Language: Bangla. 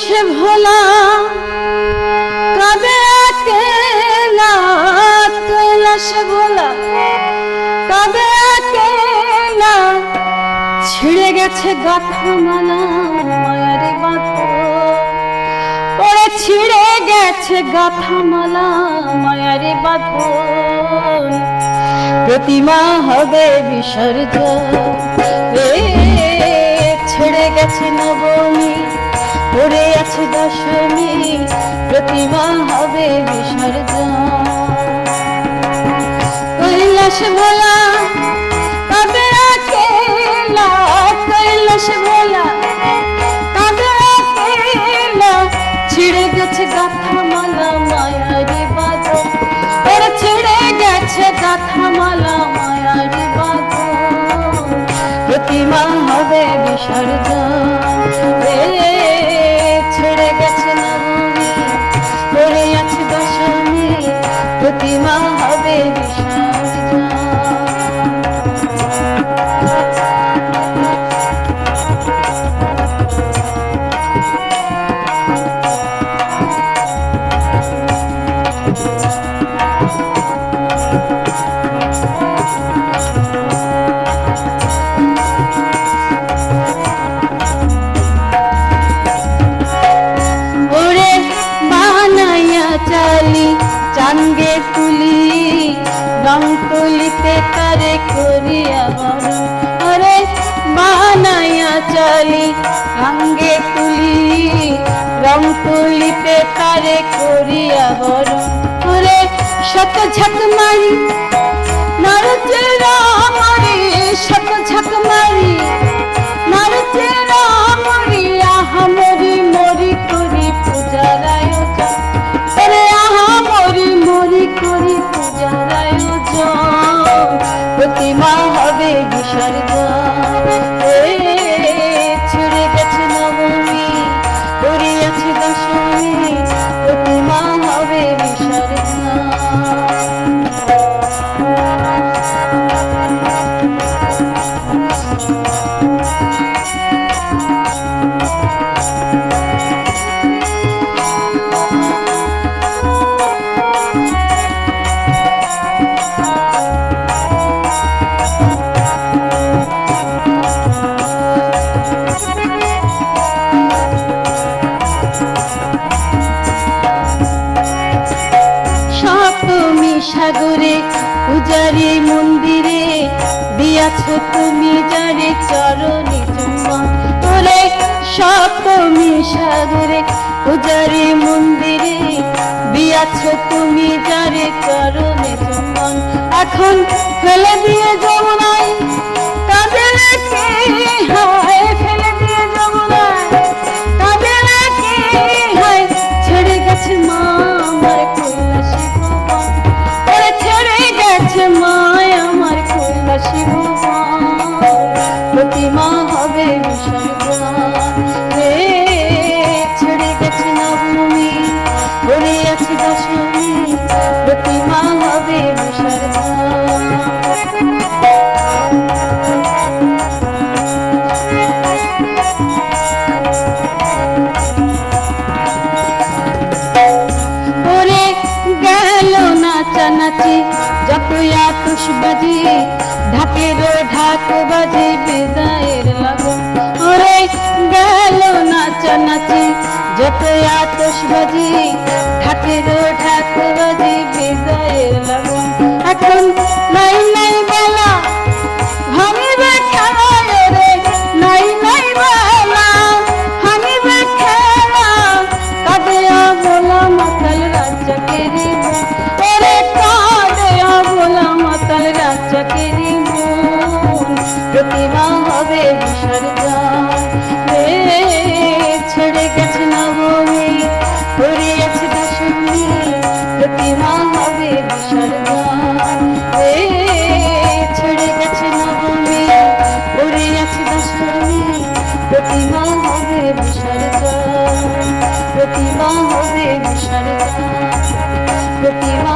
সে ভোলা কাঁদে একলা, কৈলাস ভোলা কাঁদে একলা, ছিঁড়ে গেছে গাঁথামালা মায়ারে বাঁধন, ওরে ছিঁড়ে গেছে গাঁথামালা মায়ারে বাঁধন, প্রতিমা হবে বিসর্জন। ছেড়ে গেছে নবমী, পড়ে আছে দশমী, প্রতিমা হবে বিসর্জন। কৈলাস ভোলা কাঁদে একলা, কৈলাস ভোলা কাঁদে একলা, ছিঁড়ে গেছে গাঁথামালা মায়ারি বাঁধন, ওরে ছিঁড়ে গেছে গাঁথামালা মায়ারি বাঁধন, প্রতিমা হবে বিসর্জন। ছেড়ে গেছে নবমী, পড়ে আছে দশমী, প্রতিমা হবে বিসর্জন। চাঙ্গে তুলি রং তুলিতে তারে করিয়া বরণ, ওরে বানাইয়া চালি চাঙ্গে তুলি রং তুলিতে তারে করিয়া বরণ, ওরে শত ঝাঁক মারি নারচে রামরি, শত ঝাঁক মারি নারচে রামরি, আহামরি মরি করি পূজার আয়োজন, ওরে আহামরি মরি করি পূজার আয়োজন, প্রতিমা হবে বিসর্জন। ছেড়ে গেছে নবমী, পড়িয়াছে দশমী, প্রতিমা হবে বিসর্জন। সাগরে পূজারি মন্দিরে দিয়াছ তুমি যারে চরণে চুম্বন, ওরে সপ্তমী সাগরে পূজারি মন্দিরে দিয়াছ তুমি যারে চরণে চুম্বন, এখন ফেলে দিয়ে যমুনায় কাঁদে কে হায়, ফেলে দিয়ে যমুনায় কাঁদে কে হায়, ছেড়ে গেছে মা আমার কৈলাসী ভুবন, ওরে ছেড়ে গেছে মায় আমার কৈলাসী ভুবন, প্রতিমা হবে বিসর্জন। ছেড়ে গেছে নবমী, পড়ে আছে দশমী, প্রতিমা হবে বিসর্জন। ওরে গেল নাচানাচি যতই আতশবাজি, ঢাকেরও ঢাক বাজে বিদায়ের লগন, ওরে গেল নাচানাচি যতই আতশবাজি, ঢাকেরও ঢাক বাজে বিদায়ের লগন, এখন নাই নাই বেলা ভাঙিবে খেলা, রে নাই নাই বেলা ভাঙিবে খেলা, কাঁদিয়া বলা মাতাল রাজ্জাকেরি মন, ওরে কাঁদিয়া বলা মাতাল রাজ্জাকেরি মন, প্রতিমা হবে বিসর্জন। ছেড়ে গেছে নবমী, পড়িয়াছে দশমী, প্রতিমা হবে বিসর্জন। ছেড়ে গেছে নবমী, পড়িয়াছে দশমী, প্রতিমা হবে বিসর্জন, প্রতিমা হবে বিসর্জন, প্রতিমা